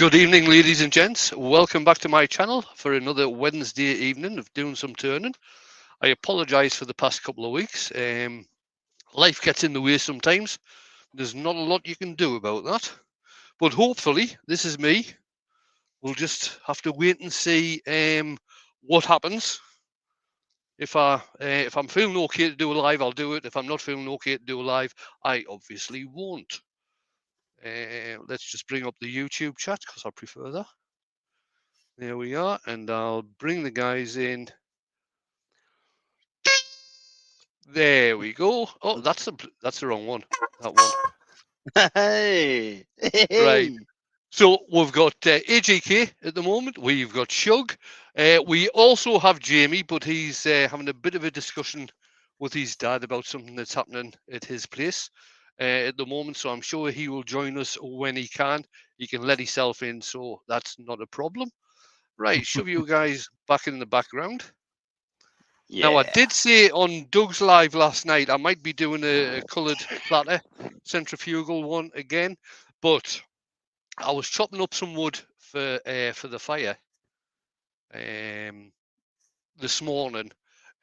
Good evening, ladies and gents. Welcome back to my channel for another Wednesday evening of doing some turning. I apologise for the past couple of weeks. Life gets in the way sometimes. There's not a lot you can do about that. But hopefully, this is me. We'll just have to wait and see what happens. If I'm feeling okay to do a live, I'll do it. If I'm not feeling okay to do a live, I obviously won't. Let's just bring up the YouTube chat because I prefer that. There we are, and I'll bring the guys in. There we go. Oh, that's the wrong one. That one. Hey. Right. So we've got AJK at the moment. We've got Shug. We also have Jamie, but he's having a bit of a discussion with his dad about something that's happening at his place at the moment. So I'm sure he will join us when he can. He can let himself in, so that's not a problem. Right, shove you guys back in the background. Yeah. Now, I did say on Doug's live last night, I might be doing a coloured platter, centrifugal one again, but I was chopping up some wood for the fire this morning,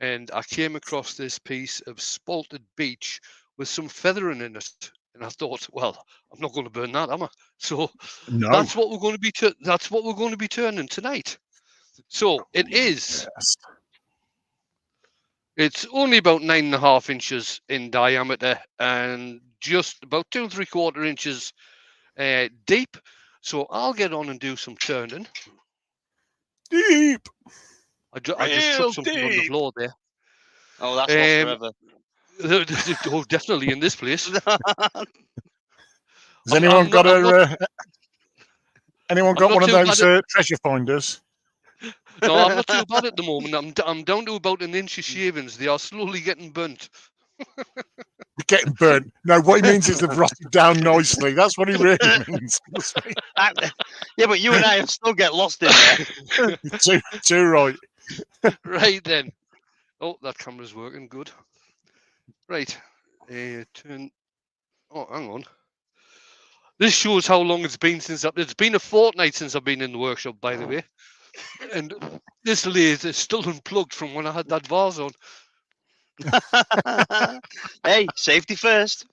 and I came across this piece of spalted beech with some feathering in it, and I thought, well, I'm not going to burn that, am I? So No. that's what we're going to be. That's what we're going to be turning tonight. So it is. Yes. It's only about 9.5 inches in diameter and just about 2 3/4 inches deep. So I'll get on and do some turning. Deep. I just chucked something on the floor there. Oh, that's lost forever. Oh, definitely in this place. Has anyone got one of those treasure finders? No, I'm not too bad at the moment. I'm down to about an inch of shavings. They are slowly getting burnt. Getting burnt. No, what he means is they've rotted down nicely. That's what he really means. Yeah, but you and I still get lost in there. Too right. Right then. Oh, that camera's working good. Right. Turn. Oh, hang on. This shows how long it's been since it's been a fortnight since I've been in the workshop, by the way. And this lathe is still unplugged from when I had that vase on. Hey, safety first.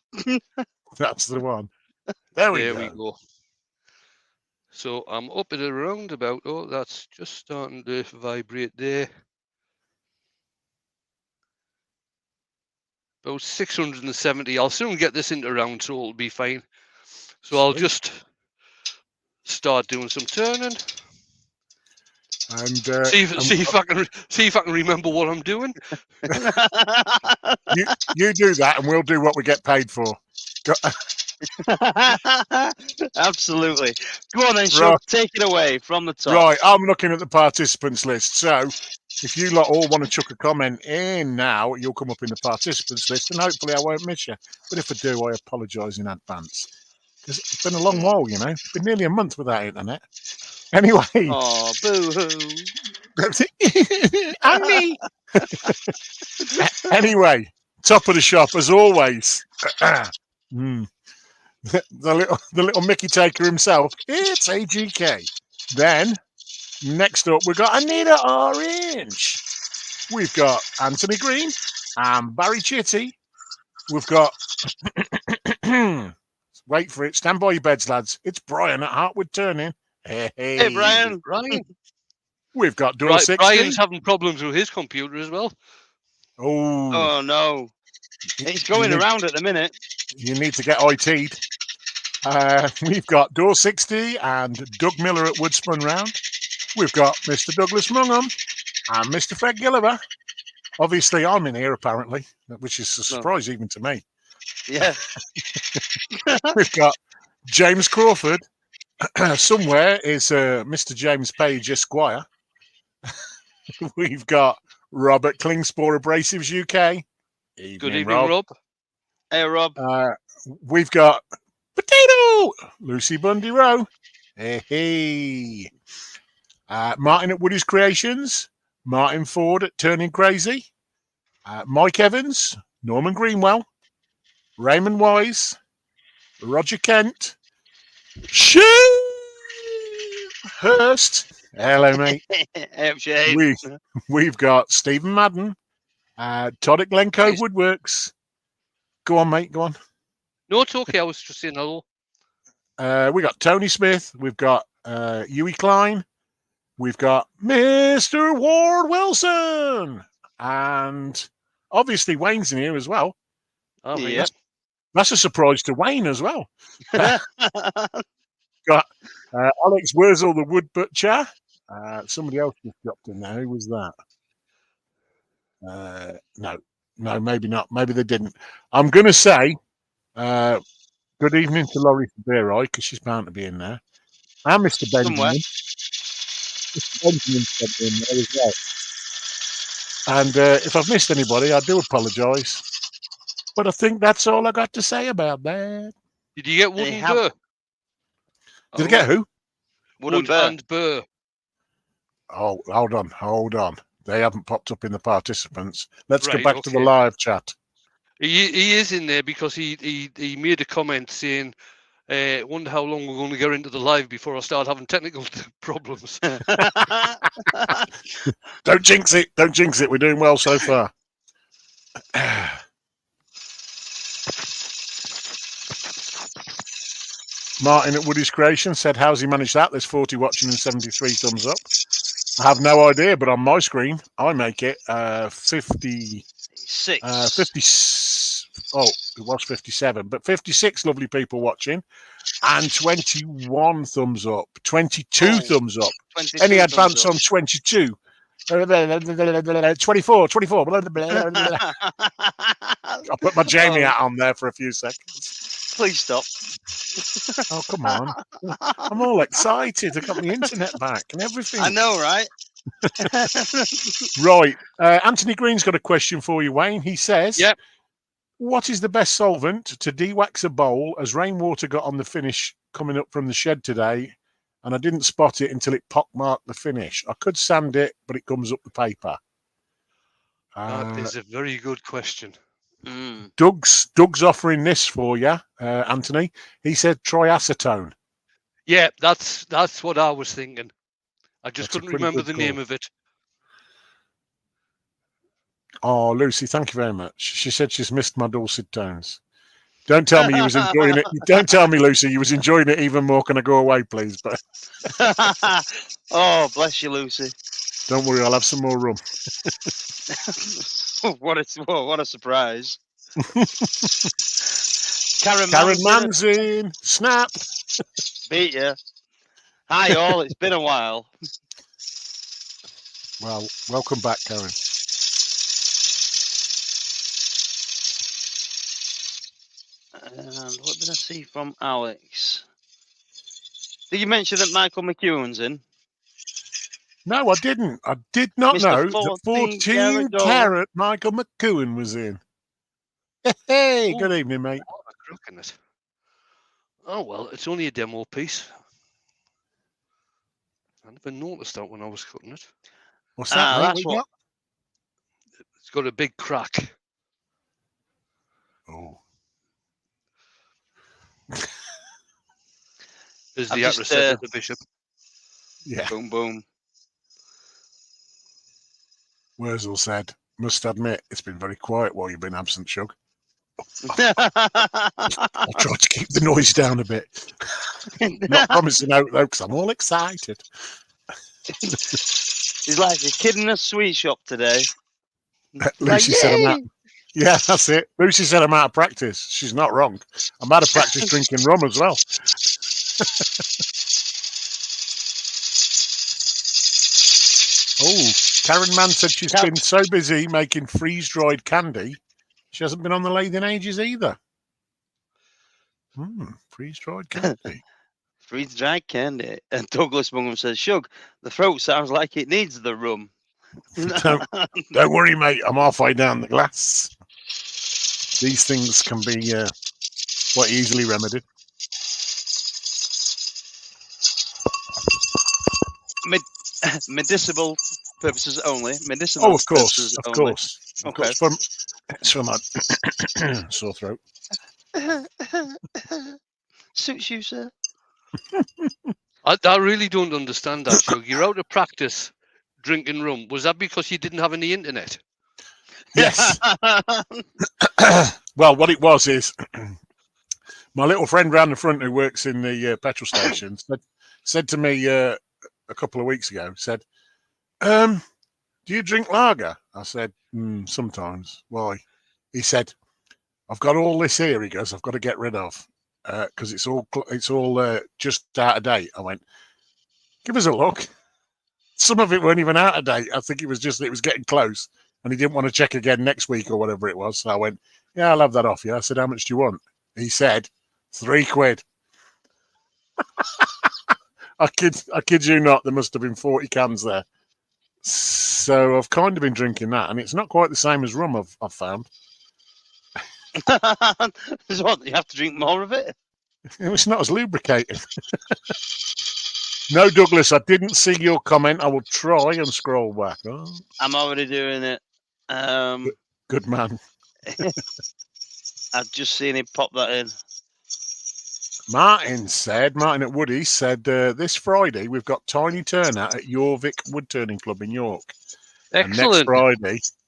That's the one. There we go. So I'm up at around about, oh, that's just starting to vibrate there. About 670. I'll soon get this into round, so it'll be fine. So I'll just start doing some turning. And see if I can remember what I'm doing. you do that, and we'll do what we get paid for. Absolutely. Go on then, Shug. Take it away from the top. Right, I'm looking at the participants list. So if you lot all want to chuck a comment in now, you'll come up in the participants list, and hopefully I won't miss you. But if I do, I apologise in advance. Because it's been a long while, you know. It's been nearly a month without internet. Anyway. Oh, boo-hoo. And me. Anyway, top of the shop as always. The little Mickey taker himself. It's AGK. Then next up we've got Anita Orange. We've got Anthony Green and Barry Chitty. We've got wait for it. Stand by your beds, lads. It's Brian at Woodturning. Hey, Brian. We've got Door 60. Brian's having problems with his computer as well. Oh no. It's going around at the minute. You need to get IT'd. We've got Door 60 and Doug Miller at Woodspun Round. We've got Mr. Douglas Mungham and Mr. Fred Gilliver. Obviously, I'm in here, apparently, which is a surprise even to me. Yeah. We've got James Crawford. Somewhere is Mr. James Page Esquire. We've got Robert Klingspor Abrasives UK. Good evening, Rob. Hey, Rob. We've got Potato Lucy Bundy Rowe. Hey. Martin at Woody's Creations. Martin Ford at Turning Crazy. Mike Evans. Norman Greenwell. Raymond Wise. Roger Kent. Hurst. Hello, mate. Shane. We've got Stephen Madden, Todd at Glen Cove Woodworks. Go on, mate. Go on. No, it's okay. I was just saying hello. We got Tony Smith. We've got Huey Klein. We've got Mr. Ward Wilson. And obviously Wayne's in here as well. Oh, Yep. That's a surprise to Wayne as well. Got Alex Wurzel, the Wood Butcher. Somebody else just dropped in there. Who was that? No, maybe not. Maybe they didn't. I'm going to say good evening to Laurie Beeroy, because she's bound to be in there. And Mr. Benjamin. Somewhere. Mr. Benjamin's in there as well. And if I've missed anybody, I do apologise. But I think that's all I got to say about that. Did you get Wood and Burr? Did I get who? Wood and Burr. Oh, hold on. They haven't popped up in the participants. Let's Right, go back to the live chat. He is in there because he made a comment saying, wonder how long we're going to get into the live before I start having technical problems. Don't jinx it. Don't jinx it. We're doing well so far. Martin at Woody's Creation said, how's he managed that? There's 40 watching and 73 thumbs up. I have no idea, but on my screen, I make it 50. 6. Oh, it was 57, but 56 lovely people watching and 21 thumbs up, 22 thumbs up. 22 Any thumbs advance up. on 22? 24. I'll put my Jamie hat on there for a few seconds. Please stop. Oh, come on. I'm all excited. I got my internet back and everything. I know, right? Right. Anthony Green's got a question for you, Wayne. He says, Yep. What is the best solvent to de-wax a bowl as rainwater got on the finish coming up from the shed today and I didn't spot it until it pockmarked the finish? I could sand it, but it comes up the paper. That is a very good question. Doug's offering this for you, Anthony. He said try acetone. Yeah, that's what I was thinking. I just couldn't remember the name of it. Oh, Lucy, thank you very much. She said she's missed my dulcet tones. Don't tell me you was enjoying it. Don't tell me, Lucy, you was enjoying it even more. Can I go away, please? But oh, bless you, Lucy. Don't worry, I'll have some more rum. What a surprise. Karen Mann's in. Snap. Beat you. Hi, all. It's been a while. Well, welcome back, Karen. And what did I see from Alex? Did you mention that Michael McEwen's in? No, I didn't. I did not know that 14 carat Michael McEwen was in. Hey, good evening, mate. Oh, well, it's only a demo piece. I never noticed that when I was cutting it. What's that, mate? That's what. It's got a big crack. Oh. Is the actress said the bishop. Yeah. Boom, boom. Wurzel said, must admit, it's been very quiet while you've been absent, Shug. I'll try to keep the noise down a bit. Not promising out, though, because I'm all excited. He's like a kid in a sweet shop today. Lucy said I'm out. Yeah, that's it. Lucy said I'm out of practice. She's not wrong. I'm out of practice drinking rum as well. Oh, Karen Mann said she's been so busy making freeze-dried candy, she hasn't been on the lathe in ages either. Freeze-dried candy. Freeze-dried candy. And Douglas Bungham says, Shug, the throat sounds like it needs the rum. Don't worry, mate. I'm halfway down the glass. These things can be quite easily remedied. Medicinal purposes only. Medicinal. Oh, of course, of only. course. Okay. It's for my sore throat. Suits you, sir. I really don't understand that, Shug. You're out of practice drinking rum. Was that because you didn't have any internet? Yes. Well, what it was is my little friend round the front who works in the petrol station said to me a couple of weeks ago, said, do you drink lager? I said, sometimes. Why? He said, I've got all this here, he goes, I've got to get rid of because it's all just out of date. I went, give us a look. Some of it weren't even out of date. I think it was getting close and he didn't want to check again next week or whatever it was. So I went, yeah, I'll have that off you. I said, how much do you want? He said, £3. I kid you not, there must have been 40 cans there. So I've kind of been drinking that, and it's not quite the same as rum, I've found. So what, you have to drink more of it? It's not as lubricating. No, Douglas, I didn't see your comment. I will try and scroll back. Oh, I'm already doing it. good man. I've just seen him pop that in. Martin at Woody said, this Friday we've got tiny turnout at Yorvik Woodturning Club in York. Excellent.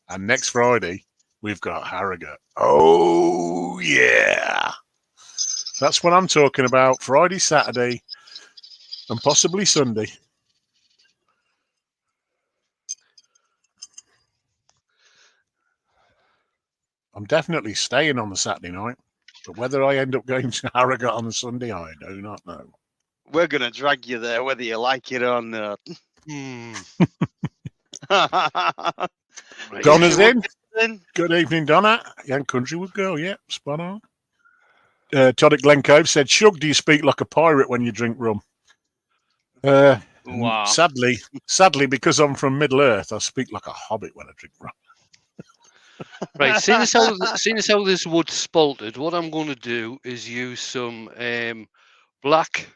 And next Friday we've got Harrogate. Oh, yeah. That's what I'm talking about. Friday, Saturday, and possibly Sunday. I'm definitely staying on the Saturday night, but whether I end up going to Harrogate on the Sunday, I do not know. We're going to drag you there, whether you like it or not. Donna's in. Good evening, Donna. Young Countrywood girl, yeah, spot on. Todd at Glen Cove said, Shug, do you speak like a pirate when you drink rum? Wow. Sadly, because I'm from Middle Earth, I speak like a hobbit when I drink rum. Right, seeing as how this wood's spalted, what I'm going to do is use some black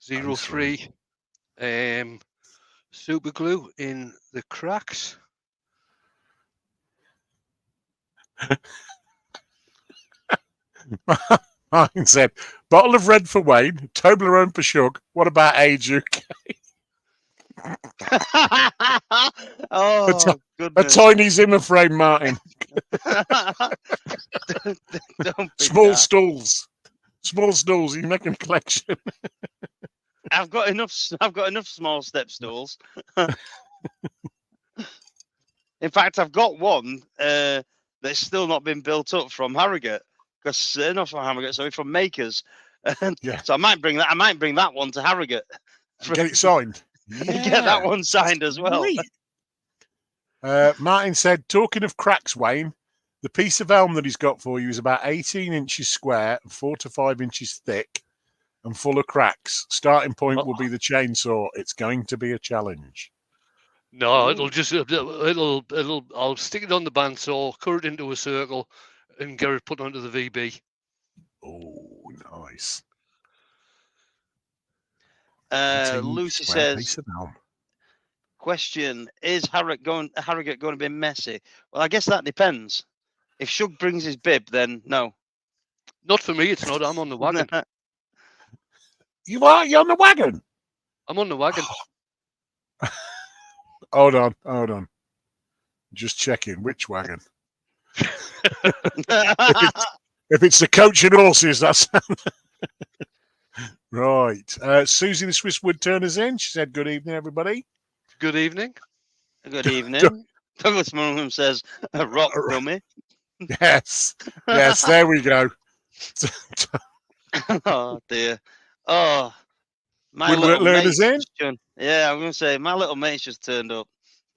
03 super glue in the cracks. Martin said, bottle of red for Wayne, Toblerone for Shug. What about Age UK? Oh, a tiny Zimmer frame, Martin. Small stools. You make a collection. I've got enough small step stools. In fact, I've got one that's still not been built up from Harrogate, because not from Harrogate, sorry, from Makers. Yeah. So I might bring that one to Harrogate. Get it signed. Yeah. Get that one signed as well. Martin said, talking of cracks, Wayne, the piece of elm that he's got for you is about 18 inches square and 4 to 5 inches thick and full of cracks. Starting point will be the chainsaw. It's going to be a challenge. No, I'll stick it on the bandsaw, cut it into a circle, and get it put onto the VB. Oh, nice. Lucy says, question, is Harrogate going to be messy? Well, I guess that depends. If Shug brings his bib, then no. Not for me, it's not. I'm on the wagon. You are? You're on the wagon? I'm on the wagon. Hold on. Just checking. Which wagon? If it's the coach and horses, that's... Right. Susie the Swiss Woodturner's in. She said, good evening, everybody. Good evening. Good evening. Douglas Munham says, rock rummy. Yes, there we go. Oh, dear. Oh, my Woodwork learners in? Yeah, I'm going to say, my little mate's just turned up.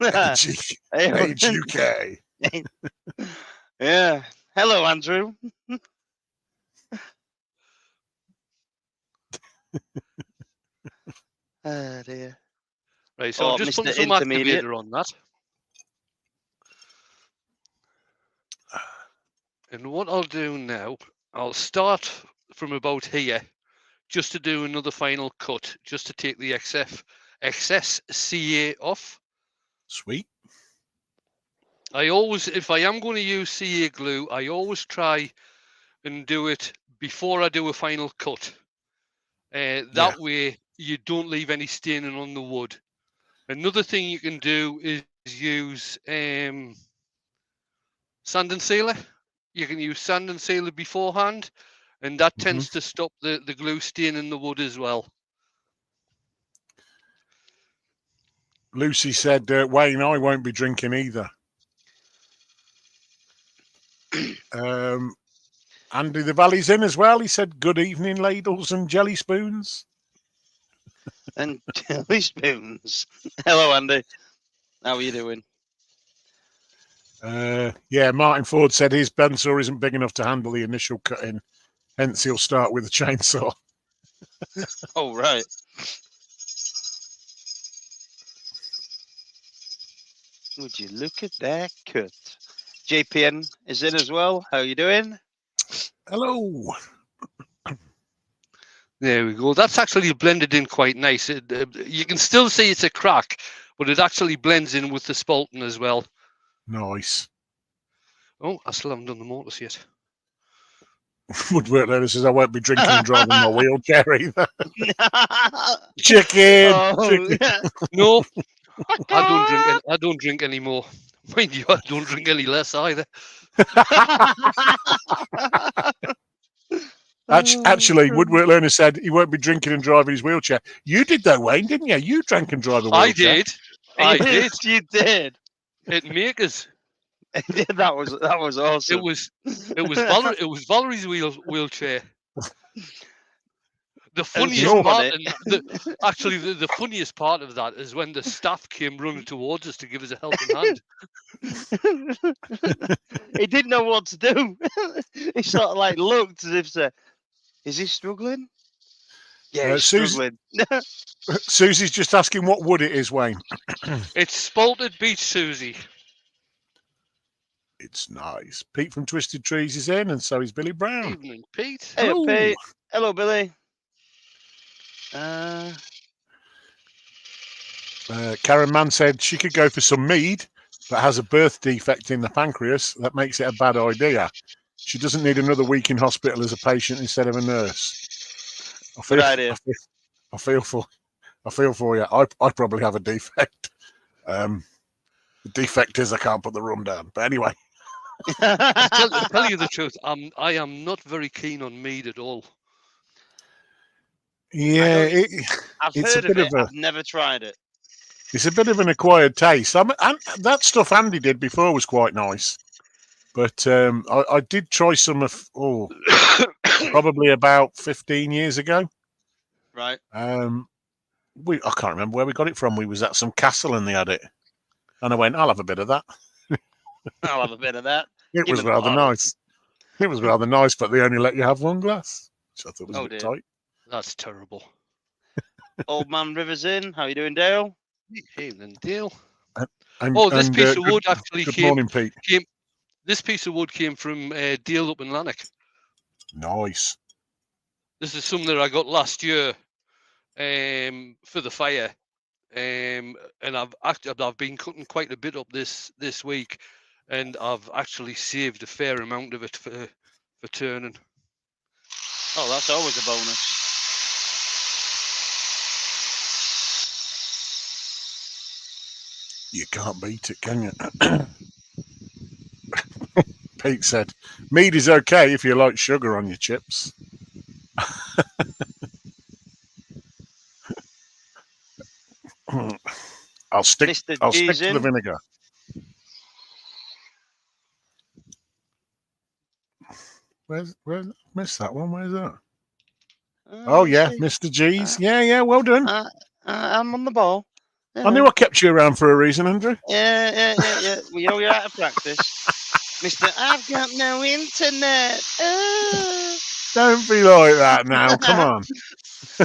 Age UK. Yeah. Hello, Andrew. Oh, dear. Right, so I'm just putting some activator on that. And what I'll do now, I'll start from about here, just to do another final cut, just to take the excess CA off. Sweet. I always, if I am going to use CA glue, I always try and do it before I do a final cut. That way, you don't leave any staining on the wood. Another thing you can do is use sand and sealer. You can use sand and sealer beforehand, and that tends to stop the glue staining the wood as well. Lucy said, Wayne, I won't be drinking either. Andy the Valley's in as well. He said, good evening, ladles and jelly spoons. And jelly spoons. Hello, Andy. How are you doing? Yeah, Martin Ford said his bandsaw isn't big enough to handle the initial cutting, hence he'll start with a chainsaw. Oh, right. Would you look at that cut? JPN is in as well. How are you doing? Hello. There we go. That's actually blended in quite nice. You can still see it's a crack, but it actually blends in with the spalting as well. Nice. Oh, I still haven't done the mortise yet. Woodwork Learner says, I won't be drinking and driving my wheelchair either. Chicken. Oh, Chicken. yeah. No, I don't drink anymore. Mind you, I don't drink any less either. Actually, Woodwork Learner said he won't be drinking and driving his wheelchair. You did though, Wayne, didn't you? You drank and drove a wheelchair. I did. You did. At Makers. That was awesome. It was Valerie's wheelchair. The funniest part, actually, the funniest part of that is when the staff came running towards us to give us a helping hand. He didn't know what to do. He sort of like looked as if, is he struggling? Yeah, he's struggling. Susie's just asking what wood it is, Wayne. It's Spalted Beech Susie. It's nice. Pete from Twisted Trees is in, and so is Billy Brown. Evening, Pete. Hey, Hello. Pete. Hello, Billy. Karen Mann said she could go for some mead, but has a birth defect in the pancreas. That makes it a bad idea. She doesn't need another week in hospital as a patient instead of a nurse. Good idea. I feel for you. I probably have a defect. The defect is I can't put the rum down. But anyway. To tell you the truth, I am not very keen on mead at all. Yeah, I've it's heard a bit of it. of a. I've never tried it. It's a bit of an acquired taste. And that stuff Andy did before was quite nice, but I did try some of probably about 15 years ago. Right. I can't remember where we got it from. We was at some castle and they had it, and I went, I'll have a bit of that. I'll have a bit of that. It was rather nice. It was rather nice, but they only let you have one glass, which I thought was a bit tight. That's terrible. Old Man Rivers in. How you doing, Dale? Evening, Dale. This piece of wood actually good morning, Pete. This piece of wood came from Dale up in Lanark. Nice. This is something that I got last year for the fire, and I've been cutting quite a bit up this week, and I've actually saved a fair amount of it for turning. Oh, that's always a bonus. You can't beat it, can you? Pete said, mead is okay if you like sugar on your chips. I'll stick to the vinegar. Where's missed that one? Where's that? Oh yeah, Mr. G's. Yeah, well done. I'm on the ball. I knew I kept you around for a reason, Andrew. Yeah. Well, you're out of practice. Mr. I've got no internet. Don't be like that now. Come on.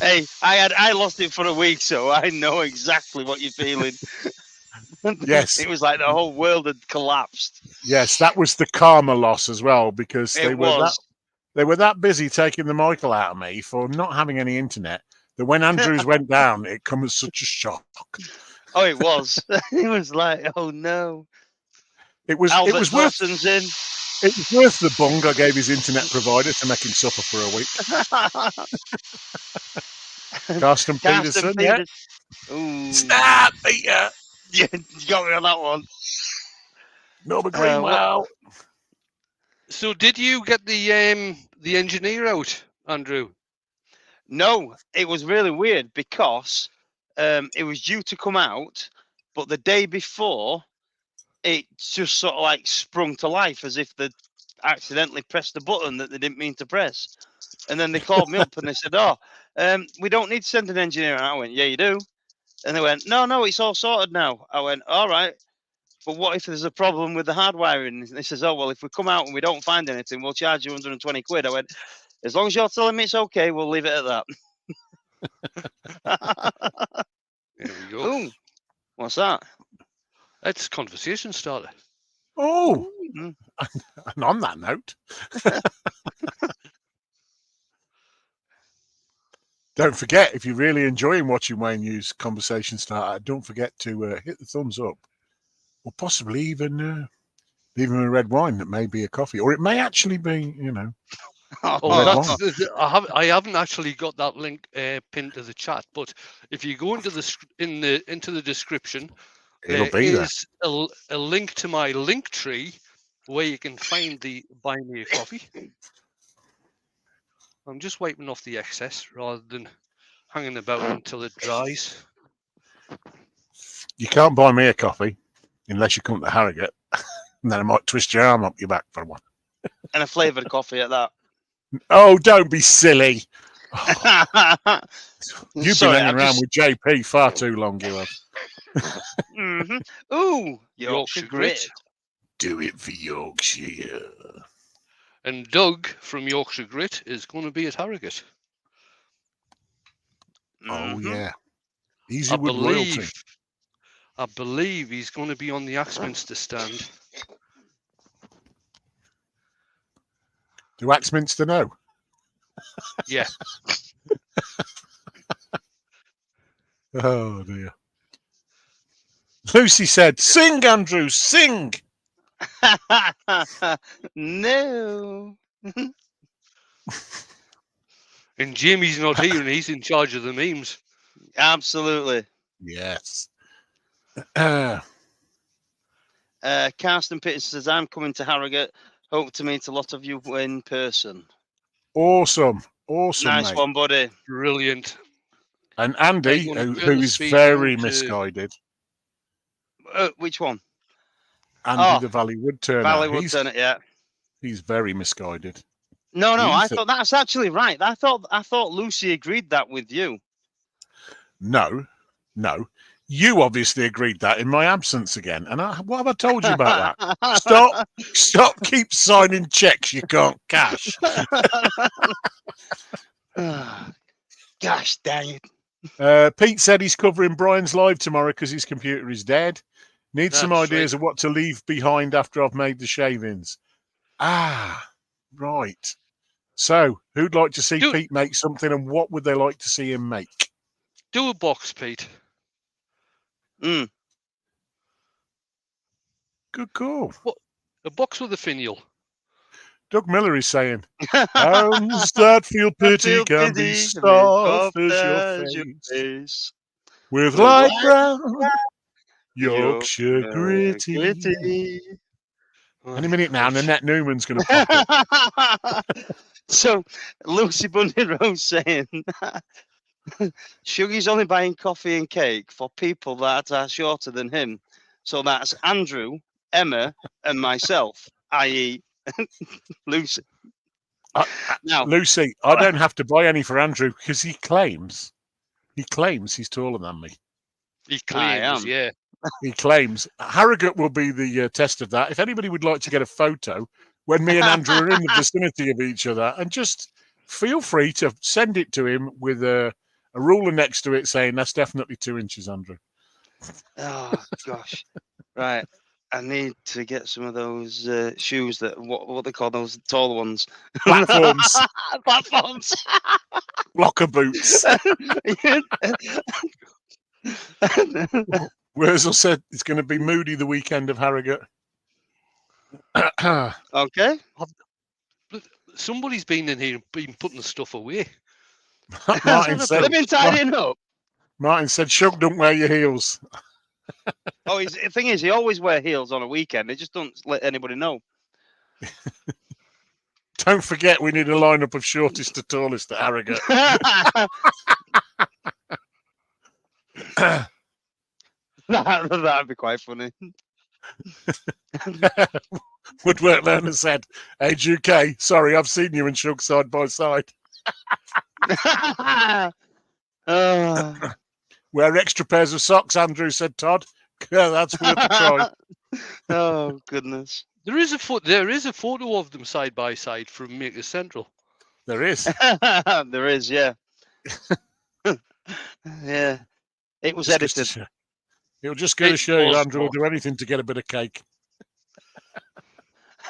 Hey, I lost it for a week, so I know exactly what you're feeling. Yes. It was like the whole world had collapsed. Yes, that was the karma loss as well, because they were that busy taking the Michael out of me for not having any internet that when Andrews went down, it come as such a shock. Oh, it was. It was like, oh no. It was worth in. It was worth the bung I gave his internet provider to make him suffer for a week. Carsten Peterson, yeah. Ooh. Snap, Peter. Yeah, you got me on that one. Norbert Greenwell. So did you get the engineer out, Andrew? No, it was really weird because it was due to come out, but the day before, it just sort of like sprung to life as if they'd accidentally pressed the button that they didn't mean to press. And then they called me up and they said, "Oh, we don't need to send an engineer." And I went, "Yeah, you do." And they went, "No, it's all sorted now." I went, "All right. But what if there's a problem with the hardwiring?" And they says, "Oh, well, if we come out and we don't find anything, we'll charge you 120 quid." I went, "As long as you're telling me it's okay, we'll leave it at that." There we go. Ooh, what's that? That's conversation starter. Oh, Mm. and on that note, don't forget, if you're really enjoying watching Wayne use Conversation Starter, don't forget to hit the thumbs up, or possibly even leave him a red wine that may be a coffee, or it may actually be, Oh, red that's I haven't actually got that link pinned to the chat, but if you go into the description, It'll there be there. is a link to my link tree where you can find the Buy Me a Coffee. I'm just wiping off the excess rather than hanging about until it dries. You can't buy me a coffee unless you come to Harrogate, and then I might twist your arm up your back for one. And a flavoured coffee at that. Oh, don't be silly. You've Sorry, been hanging around with JP far too long, you have. Ooh, Yorkshire Grit. Do it for Yorkshire. And Doug from Yorkshire Grit is going to be at Harrogate. Oh, Mhm. yeah. Easy with royalty. I believe he's going to be on the Axminster stand. Do Axminster know? Yeah. Oh, dear. Lucy said, "Sing, Andrew, sing." No. And Jamie's not here and he's in charge of the memes. Absolutely. Yes. Carsten Peterson says, "I'm coming to Harrogate. Hope to meet a lot of you in person." Awesome, Nice mate. one, buddy. Brilliant. And Andy, Right, gonna who turn the is speed very down to- misguided. Which one? Andy, the Valley Woodturner. Valley Woodturner, yeah. He's very misguided. No, He I th- thought that's actually right. I thought Lucy agreed that with you. No. You obviously agreed that in my absence again. And what have I told you about that? Stop, keep signing checks you can't cash. Gosh dang it. Pete said he's covering Brian's live tomorrow because his computer is dead. Need some That's ideas right. of what to leave behind after I've made the shavings. Ah, right. So, who'd like to see Pete make something, and what would they like to see him make? Do a box, Pete. Mm. Good call. What? A box with a finial. Doug Miller is saying, "Hands that feel pity can be soft as your face, with light brown Yorkshire gritty." Any minute now, Nanette Newman's going to pop up. So, Lucy Bundy Rose saying, "Sugar's only buying coffee and cake for people that are shorter than him. So that's Andrew, Emma, and myself, i.e., Lucy." Now, Lucy, I don't have to buy any for Andrew because he claims he's taller than me. He claims, yeah. He claims. Harrogate will be the test of that. If anybody would like to get a photo when me and Andrew are in the vicinity of each other, and just feel free to send it to him with a ruler next to it saying that's definitely 2 inches, Andrew. Oh gosh, right. I need to get some of those shoes that what they call those tall ones. Platforms. Platforms. Blocker boots. Wurzel said it's going to be moody the weekend of Harrogate. Okay. Somebody's been in here and been putting the stuff away. Martin said. They've been tidying up. Martin said, "Shug, don't wear your heels." Oh, the thing is, he always wear heels on a weekend. He just don't let anybody know. Don't forget, we need a lineup of shortest to tallest at Harrogate. That'd be quite funny. Woodwork learner said, "Age UK, sorry, I've seen you and Shug side by side. Wear extra pairs of socks," Andrew said, Todd. Yeah, that's worth a try. Oh, goodness. There is a photo of them side by side from Maker Central. There is. There is, yeah. Yeah. It was Just edited. It'll just go to It show you, was Andrew will not. do anything to get a bit of cake.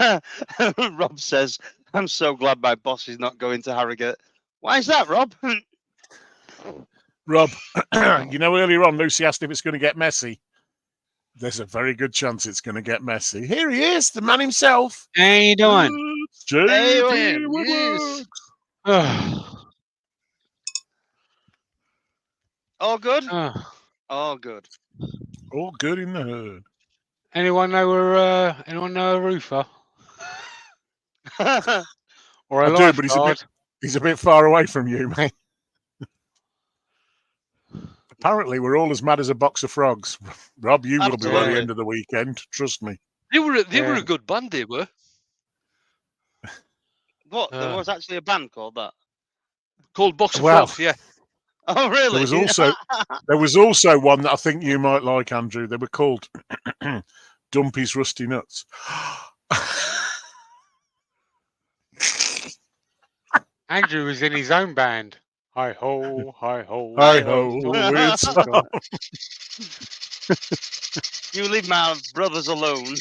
Rob says, "I'm so glad my boss is not going to Harrogate." Why is that, Rob? Rob, you know, earlier on, Lucy asked if it's going to get messy. There's a very good chance it's going to get messy. Here he is, the man himself. How you doing? It's JP Hey, Woodworks. All good? Oh. All good. All good in the hood. Anyone know a roofer or a I do, but lifeguard? he's a bit far away from you, mate. Apparently, we're all as mad as a box of frogs. Rob, you will be by the Absolutely. end of the weekend. Trust me. They were Yeah. a good band. They were What? There was actually a band called that. called Box of Well, Frogs. Yeah, Oh, really? There was also one that I think you might like, Andrew. They were called Dumpy's Rusty Nuts. Andrew was in his own band. Hi ho, hi ho, Hi ho, it's on. You leave my brothers alone.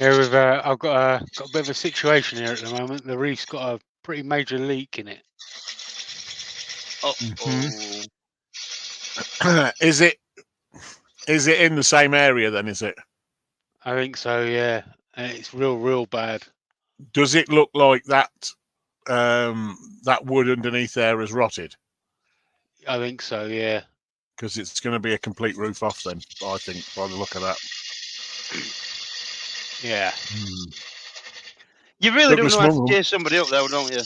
Yeah, I've got a bit of a situation here at the moment. The reef's got a pretty major leak in it. Oh, Is it in the same area then, is it? I think so, yeah. And it's real bad. Does it look like that that wood underneath there has rotted? I think so, yeah. Because it's going to be a complete roof off then, I think, by the look of that. Yeah. You really Douglas don't know how to Mungle. cheer somebody up, though, don't you?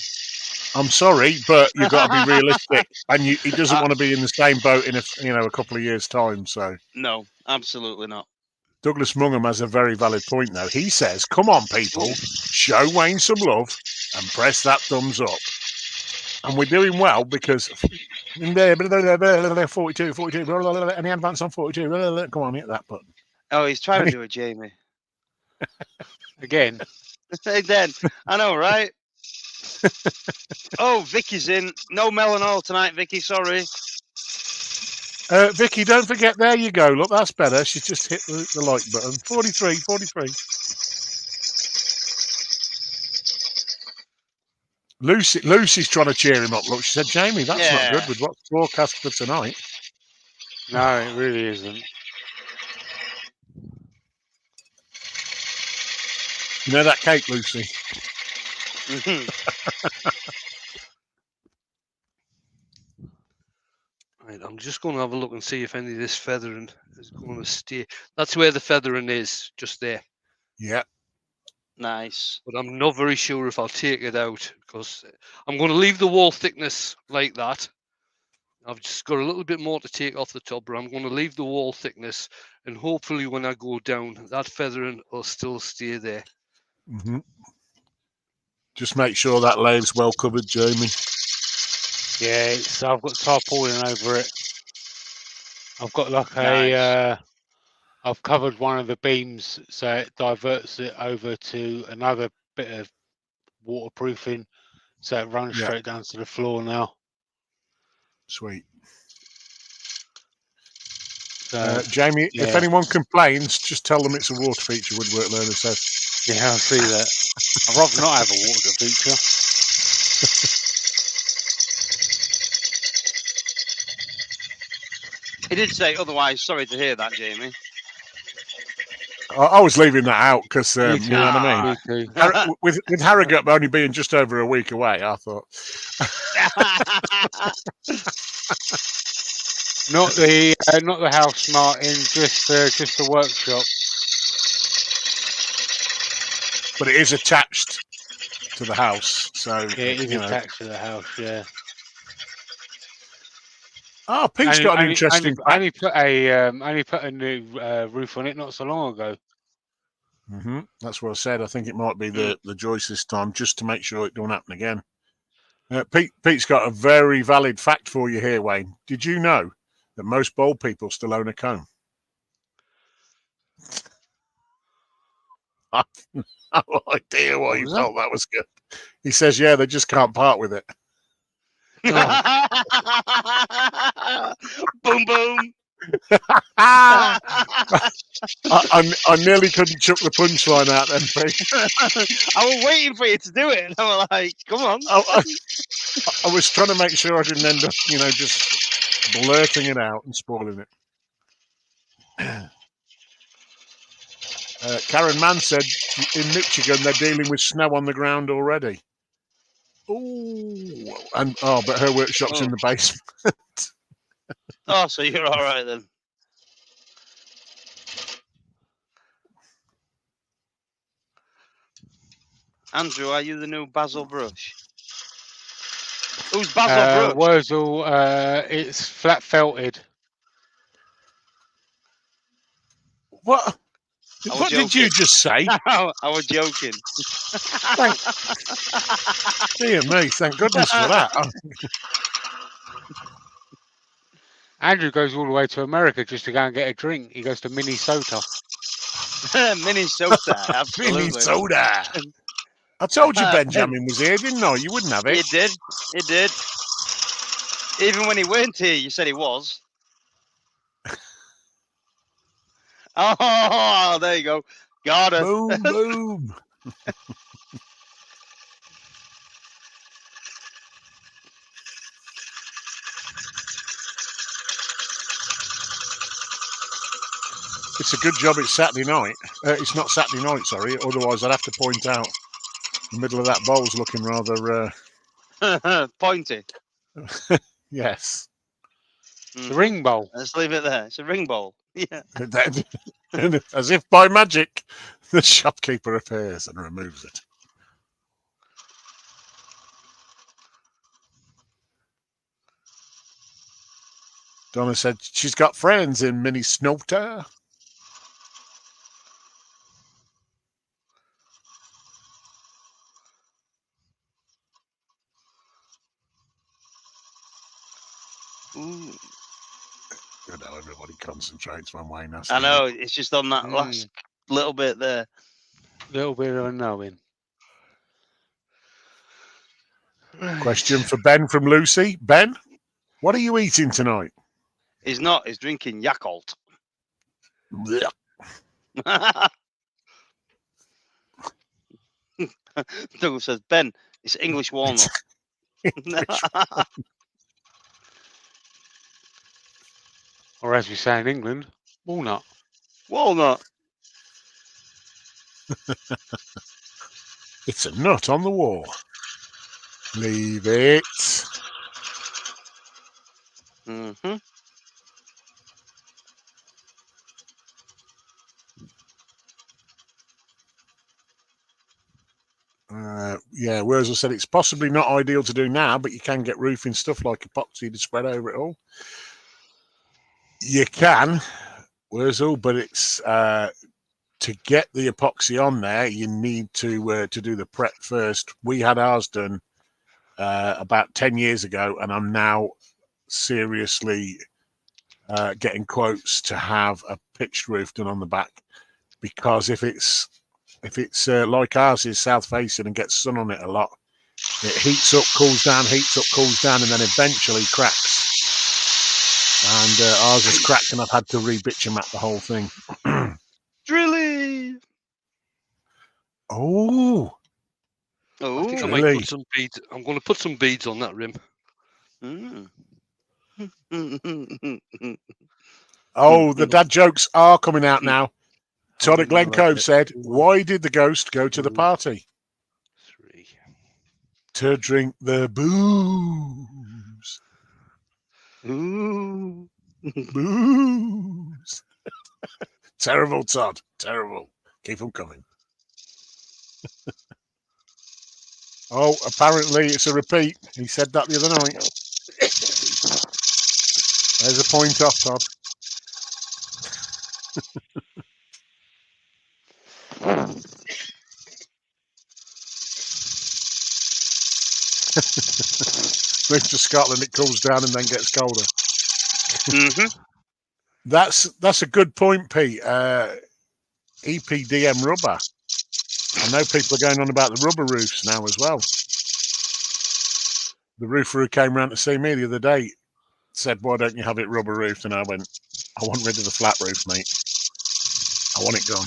I'm sorry, but you've got to be realistic, and he doesn't want to be in the same boat in a couple of years' time. So No, absolutely not. Douglas Mungham has a very valid point, though. He says, "Come on, people, show Wayne some love and press that thumbs up." And we're doing well because 42, any advance on 42? Come on, hit that button. Oh, he's trying to do a Jamie. Again. Then I know, right? Oh, Vicky's in. No melon oil tonight, Vicky. Sorry. Vicky, don't forget. There you go. Look, that's better. She's just hit the like button. 43. Lucy's trying to cheer him up. Look, she said, "Jamie, that's not good with what's forecast for tonight." No, it really isn't. You know that cake, Lucy? right. I'm just going to have a look and see if any of this feathering is going to stay. That's where the feathering is, just there. Yeah. Nice. But I'm not very sure if I'll take it out because I'm going to leave the wall thickness like that. I've just got a little bit more to take off the top, but I'm going to leave the wall thickness, and hopefully when I go down, that feathering will still stay there. Mm-hmm. Just make sure that lave's well covered, Jamie. Yeah, I've got tarpaulin over it. I've got like Nice. I've covered one of the beams so it diverts it over to another bit of waterproofing so it runs straight down to the floor now. Sweet. So, Jamie, if anyone complains, just tell them it's a water feature, Woodwork Learner says. Yeah, I'll see that. I'd rather not have a water feature. He did say otherwise. Sorry to hear that, Jamie. I was leaving that out because Me you too. know what I mean. Me too. With Harrogate only being just over a week away, I thought Not the house, Martin. Just the workshop. but it is attached to the house, so Yeah, it is you know. attached to the house. Yeah. Oh, Pete's got an interesting I fact. only put a new roof on it not so long ago. That's what I said. I think it might be the joist this time, just to make sure it don't happen again. Pete's got a very valid fact for you here, Wayne. Did you know that most bald people still own a comb? I have no idea what he felt that was good. He says, yeah, they just can't part with it. Boom, boom. I nearly couldn't chuck the punchline out then, Pete. I was waiting for you to do it. And I was like, come on. I was trying to make sure I didn't end up, just blurting it out and spoiling it. Karen Mann said in Michigan they're dealing with snow on the ground already. Ooh, but her workshop's in the basement. Oh, so you're all right then. Andrew, are you the new Basil Brush? Who's Basil Brush? Wurzel, it's flat felted. What? What did you just say? I was joking. Dear me, thank goodness for that. Andrew goes all the way to America just to go and get a drink. He goes to Minnesota. Minnesota, absolutely. Minnesota. I told you Benjamin was here, didn't I? You wouldn't have it. He did. He did. Even when he weren't here, you said he was. Oh, there you go. Got us. Boom, boom. It's a good job it's Saturday night. It's not Saturday night, sorry. Otherwise, I'd have to point out the middle of that bowl's looking rather... pointy. Yes. The ring bowl. Let's leave it there. It's a ring bowl. Yeah. As if by magic, the shopkeeper appears and removes it. Donna said she's got friends in Minnesota. Ooh. You know, everybody concentrates when Wayne asks. I know, it's just on that last little bit there. Little bit of unknowing. Question for Ben from Lucy. Ben, what are you eating tonight? He's not. He's drinking Yakult. Douglas says, Ben, it's English walnut. Or as we say in England, walnut. Walnut. It's a nut on the wall. Leave it. Mm-hmm. Yeah, Wurzel said it's possibly not ideal to do now, but you can get roofing stuff like epoxy to spread over it all. You can, Wurzel, but it's to get the epoxy on there, you need to do the prep first. We had ours done about 10 years ago, and I'm now seriously getting quotes to have a pitched roof done on the back, because if it's like ours is south facing and gets sun on it a lot, it heats up, cools down, and then eventually cracks. And ours is cracked, and I've had to re-bitch and mat the whole thing. Drilly. Oh. I think I might put some beads. I'm going to put some beads on that rim. Oh, the dad jokes are coming out now. Todd at Glen Cove said, why did the ghost go to the party? 3. To drink the booze. Ooh. Booze. Terrible, Todd. Terrible. Keep them coming. Oh, apparently it's a repeat. He said that the other night. There's a point off, Todd. Moves to Scotland, it cools down and then gets colder. Mm-hmm. That's a good point, Pete. EPDM rubber. I know people are going on about the rubber roofs now as well. The roofer who came round to see me the other day said, why don't you have it rubber roofed? And I went, I want rid of the flat roof, mate. I want it gone.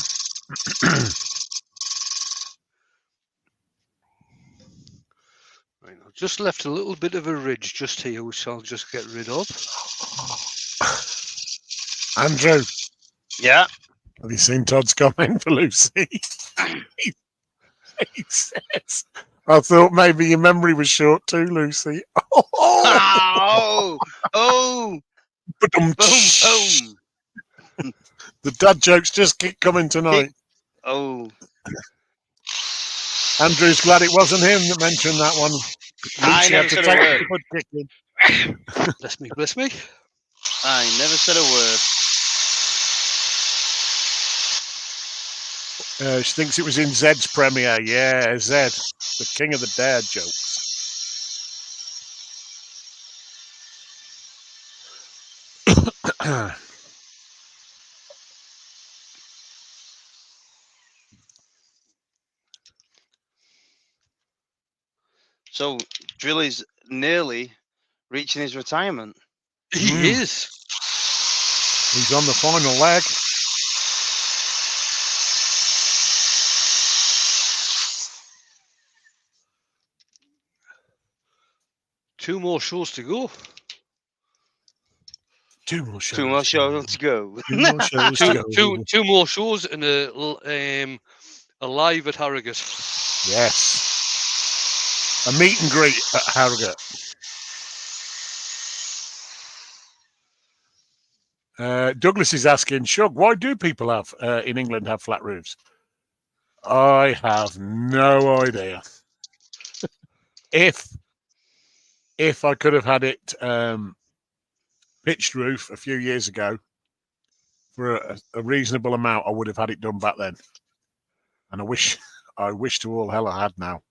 Right, I've just left a little bit of a ridge just here, which I'll just get rid of. Andrew, Yeah. have you seen Todd's comment for Lucy? He says, I thought maybe your memory was short too, Lucy. Oh, oh, boom, boom. The dad jokes just keep coming tonight. Oh, Andrew's glad it wasn't him that mentioned that one. I Lucy never had to said a take word. the foot kicking. Bless me, bless me. I never said a word. She thinks it was in Zed's premiere. Yeah, Zed, the king of the dad jokes. So, Drilly's nearly reaching his retirement. He is. He's on the final leg. Two more shows to go. Two more shows. Two more shows to go. Two more shows to go. Two more shows and a live at Harrogate. Yes. A meet and greet at Harrogate. Douglas is asking, Shug, why do people have in England have flat roofs? I have no idea. If I could have had it pitched roof a few years ago for a reasonable amount, I would have had it done back then. And I wish to all hell I had now.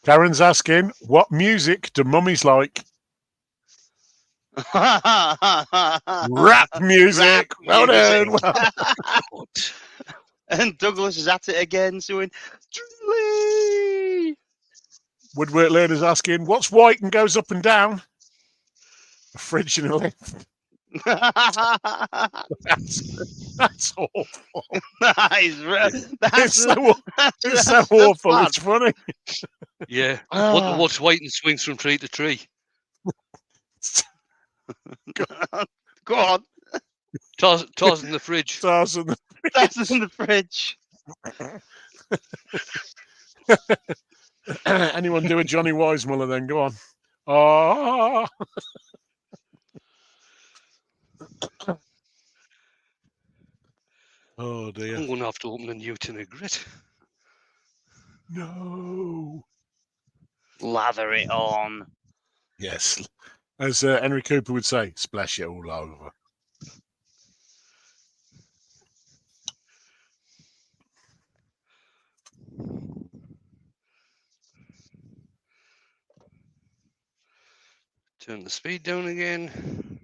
Karen's asking, what music do mummies like? Rap music. Well done. And Douglas is at it again, doing Drilly. Woodwork learners asking, what's white and goes up and down? A fridge and a lift. That's awful. That's so awful. bad. It's funny. Yeah. What's white and swings from tree to tree? Go on. Tars in the fridge. Stars in the That's in the fridge. Anyone do a Johnny Weissmuller then? Go on. Oh. Oh dear. I'm going to have to open a Newton and grit. No. Lather it on. Yes. As Henry Cooper would say, splash it all over. Turn the speed down again.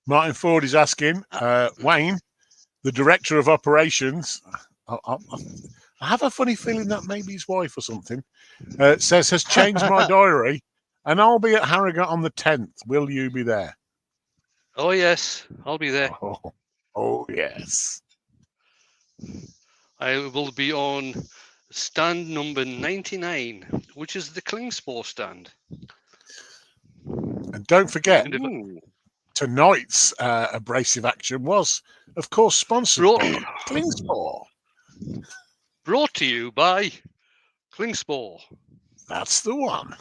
Martin Ford is asking, Wayne, the director of operations, I have a funny feeling that maybe his wife or something, says has changed my diary and I'll be at Harrogate on the 10th. Will you be there? Oh, yes. I'll be there. Oh yes. I will be on stand number 99, which is the Klingspor stand. And don't forget, Ooh. tonight's abrasive action was, of course, sponsored Brought- by Klingspor. Brought to you by Klingspor. That's the one.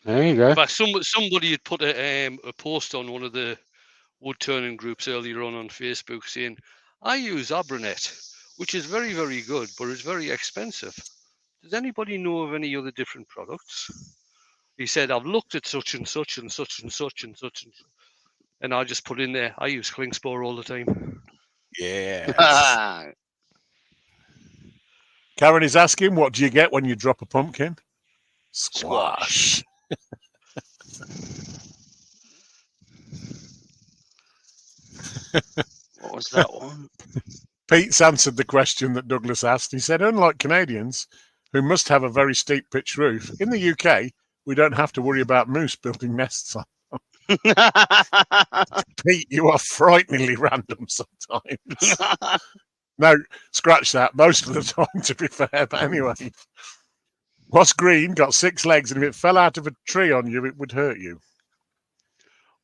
There you go. In fact, somebody had put a post on one of the wood turning groups earlier on Facebook saying, I use Abranet, which is very, very good, but it's very expensive. Does anybody know of any other different products? He said, I've looked at such and such and such and such and such and I just put in there, I use Klingspor all the time. Yes. Karen is asking, what do you get when you drop a pumpkin? Squash. What was that one? Pete's answered the question that Douglas asked. He said, unlike Canadians, who must have a very steep pitch roof, in the UK, we don't have to worry about moose building nests on. Pete, you are frighteningly random sometimes. No, scratch that. Most of the time, to be fair. But anyway, what's green, got 6 legs, and if it fell out of a tree on you, it would hurt you.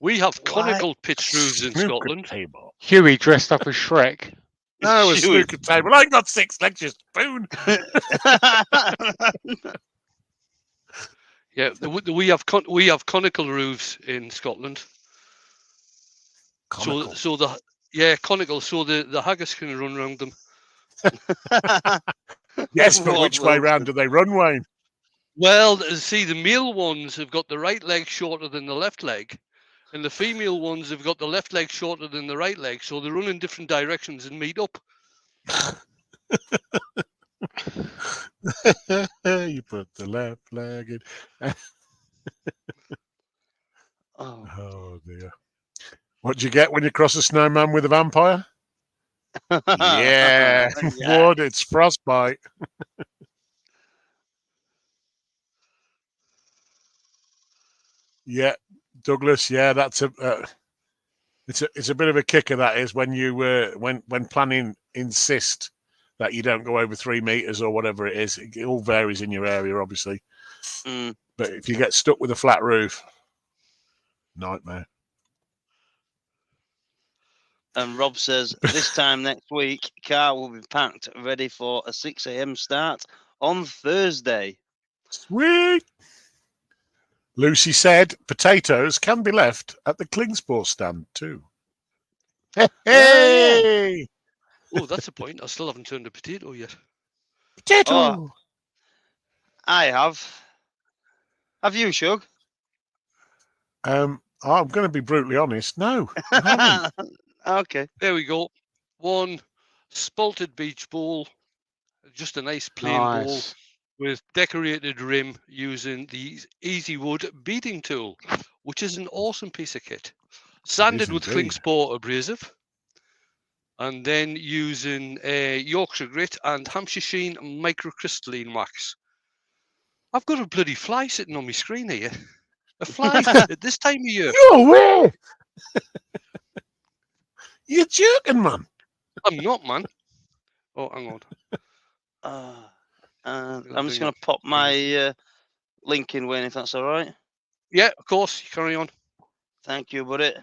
We have conical pitched roofs in Snooker Scotland. table. Huey dressed up as Shrek. No, a Shoot. snooker table. I ain't got 6 legs, you spoon. Yeah, we have conical roofs in Scotland. Comical. So the conical. So the haggis can run around them. Yes, but which way Wilson. round do they run, Wayne? Well, see, the male ones have got the right leg shorter than the left leg, and the female ones have got the left leg shorter than the right leg. So they run in different directions and meet up. You put the left leg in. Oh. Oh dear. What do you get when you cross a snowman with a vampire? Yeah, Yeah. wood, it's frostbite. Yeah, Douglas, yeah, that's it's a bit of a kicker, that is, when you when planning insist that you don't go over 3 meters or whatever it is. It all varies in your area, obviously. Mm. But if you get stuck with a flat roof, nightmare. And Rob says, this time next week, car will be packed, ready for a 6 a.m. start on Thursday. Sweet. Lucy said potatoes can be left at the Klingspor stand too. Hey! Oh, that's a point. I still haven't turned a potato yet. Potato! Oh. I have. Have you, Shug? I'm going to be brutally honest. No, I haven't. Okay. There we go. One spalted beach bowl, just a nice plain bowl Nice. with decorated rim using the Easy Wood beading tool, which is an awesome piece of kit. Sanded with indeed. Klingspor abrasive, and then using Yorkshire grit and Hampshire Sheen microcrystalline wax. I've got a bloody fly sitting on my screen here. A fly at this time of year. No way! You're joking, man. I'm not, man. Oh, hang on. I'm just going to pop my link in, Wayne, if that's all right. Yeah, of course. You carry on. Thank you, buddy.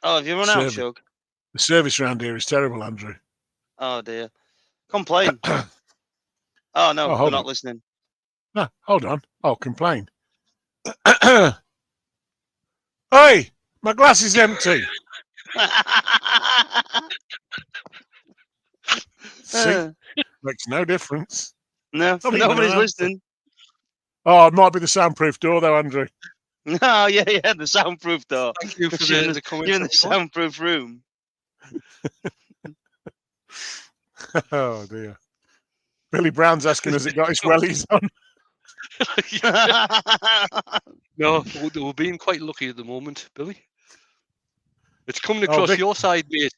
Oh, have you run out, Shug? The service around here is terrible, Andrew. Oh, dear. Complain. Oh, no, Oh, we're hold not on. listening. No, hold on. I'll complain. Hey, my glass is empty. See, makes no difference. No, Not even nobody's an answer. listening. Oh, it might be the soundproof door, though, Andrew. Oh, yeah, the soundproof door. Thank you for You're in the the comments. You're in the soundproof room. Oh, dear. Billy Brown's asking, has it got his wellies on? No, we're being quite lucky at the moment, Billy. It's coming across Vic- your side, mate.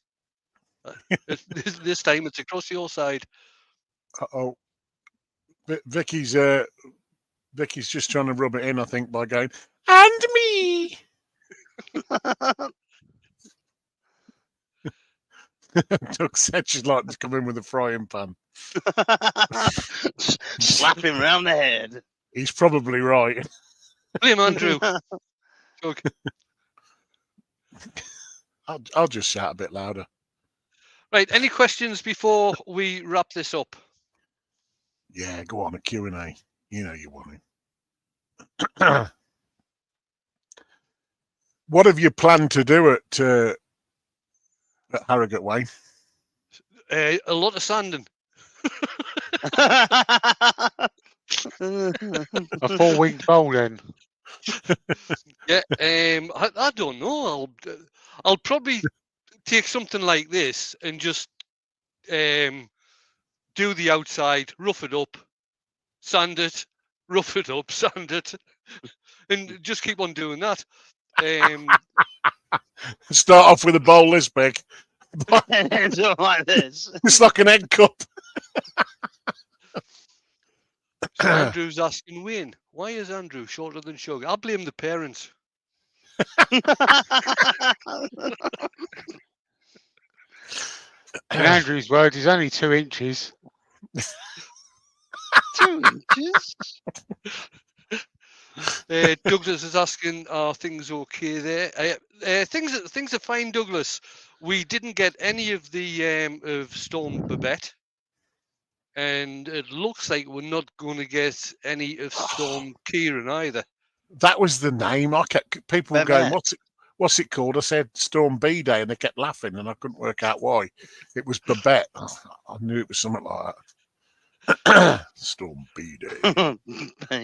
This time it's across your side. Uh-oh. Vicky's just trying to rub it in, I think, by going, and me. Doug said she'd like to come in with a frying pan. Slap him round the head. He's probably right. Blame Andrew. Chug. I'll just shout a bit louder. Right, any questions before we wrap this up? Yeah, go on, a Q&A. You know you want it. What have you planned to do at Harrogate Way? A lot of sanding. A 4-week bowl then. Yeah, I don't know. I'll probably take something like this and just do the outside, rough it up, sand it, rough it up, sand it, and just keep on doing that. Start off with a bowl this big. Something like this. It's like an egg cup. So Andrew's asking Wayne, why is Andrew shorter than Shug? I'll blame the parents. In Andrew's word, he's only 2 inches. 2 inches. Douglas is asking, are things okay there? Things are fine, Douglas. We didn't get any of the of Storm Babette, and it looks like we're not going to get any of Storm Kieran either. That was the name. I kept people were going, Babette. what's it called? I said Storm B Day, and they kept laughing, and I couldn't work out why. It was Babette. I knew it was something like that. Storm B Day.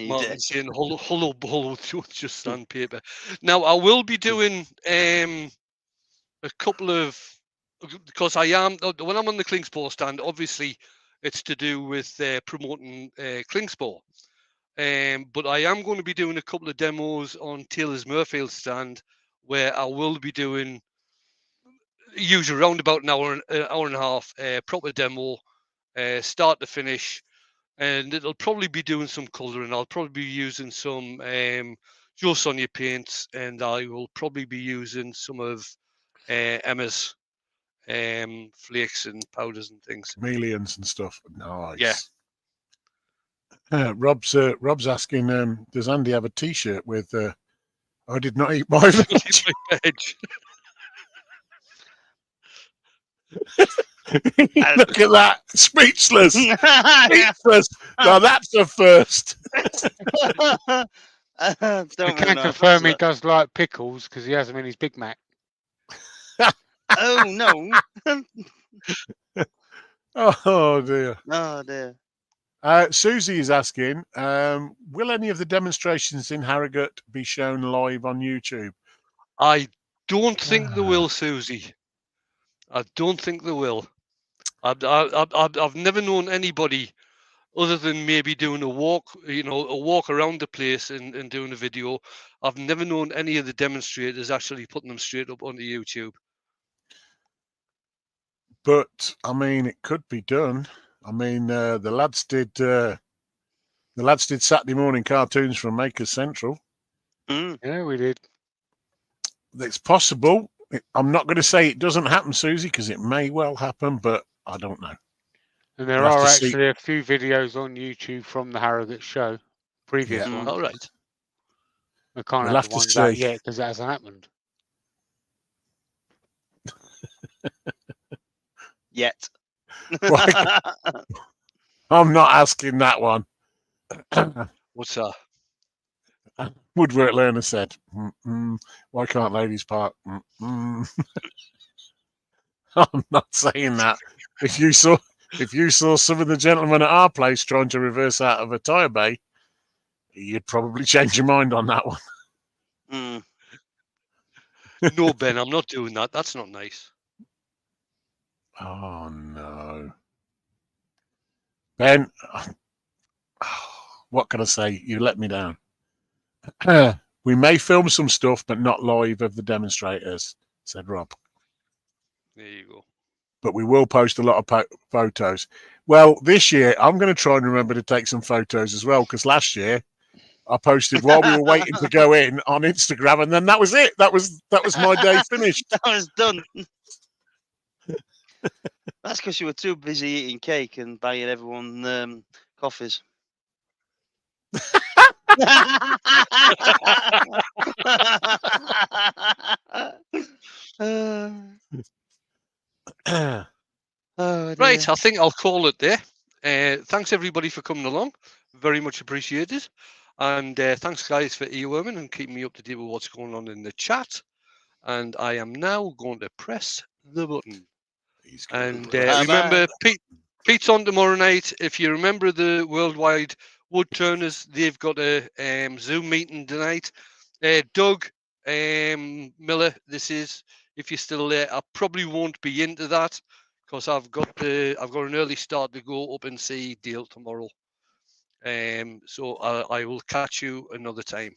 Martin saying hollow just sandpaper. Now I will be doing a couple of, because I am, when I'm on the Klingspor stand, obviously it's to do with promoting Klingspor. But I am going to be doing a couple of demos on Taylor's Murfield stand, where I will be doing usually around about an hour and a half proper demo, start to finish, and it'll probably be doing some colouring. I'll probably be using some Joe Sonia paints, and I will probably be using some of Emma's flakes and powders and things. Chameleons and stuff. Nice. Yeah. Rob's asking, does Andy have a T-shirt with I did not eat my veg? Look at that, speechless. Speechless. Now that's a first. I can confirm he does like pickles because he has them in his Big Mac. Oh no! Oh dear. Oh dear. Susie is asking, will any of the demonstrations in Harrogate be shown live on YouTube? I don't think they will, Susie. I don't think they will. I've never known anybody other than maybe doing a walk around the place and doing a video. I've never known any of the demonstrators actually putting them straight up onto YouTube. But I mean, it could be done. I mean, the lads did Saturday morning cartoons from Makers Central. Yeah, we did. It's possible. I'm not going to say it doesn't happen, Susie, because it may well happen, but I don't know. And there are actually a few videos on YouTube from the Harrogate show, previous ones. All right. I can't have the ones out yet because that hasn't happened. Yet. I'm not asking that one. What's that? Woodwork Learner said, why can't ladies park? I'm not saying that. If you saw some of the gentlemen at our place trying to reverse out of a tyre bay, you'd probably change your mind on that one. No, Ben, I'm not doing that. That's not nice. Oh no, Ben. What can I say? You let me down. We may film some stuff, but not live of the demonstrators, said Rob. There you go. But we will post a lot of photos. Well, this year, I'm going to try and remember to take some photos as well, because last year I posted while we were waiting to go in on Instagram, and then that was it. That was my day finished. That was done. That's because you were too busy eating cake and buying everyone coffees. Oh, Right, dear. I think I'll call it there. Thanks everybody for coming along. Very much appreciated. And thanks guys for earworming and keeping me up to date with what's going on in the chat. And I am now going to press the button. He's gonna And press. remember, Pete's on tomorrow night. If you remember the worldwide Woodturners, they've got a Zoom meeting tonight. Doug Miller, this is, if you're still there, I probably won't be into that because I've got an early start to go up and see Dale tomorrow. So I will catch you another time.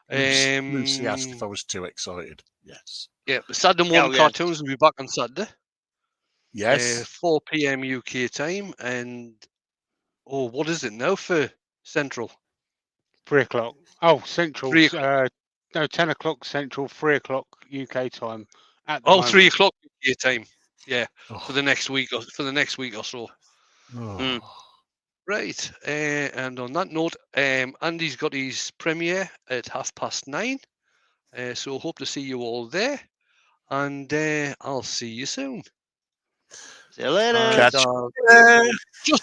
Lucy asked if I was too excited. Yes. Yeah, Saturday morning yes. cartoons will be back on Saturday. Yes. 4 p.m. UK time, and what is it now for Central? 3 o'clock. Oh, Central. 3 o'clock. No, 10 o'clock Central, 3 o'clock UK time. At the Oh, moment. 3 o'clock UK time. Yeah, Oh. for the next week or so. Oh. Right, and on that note, Andy's got his premiere at 9:30. So hope to see you all there, and I'll see you soon. See you later. Catch And, you later. just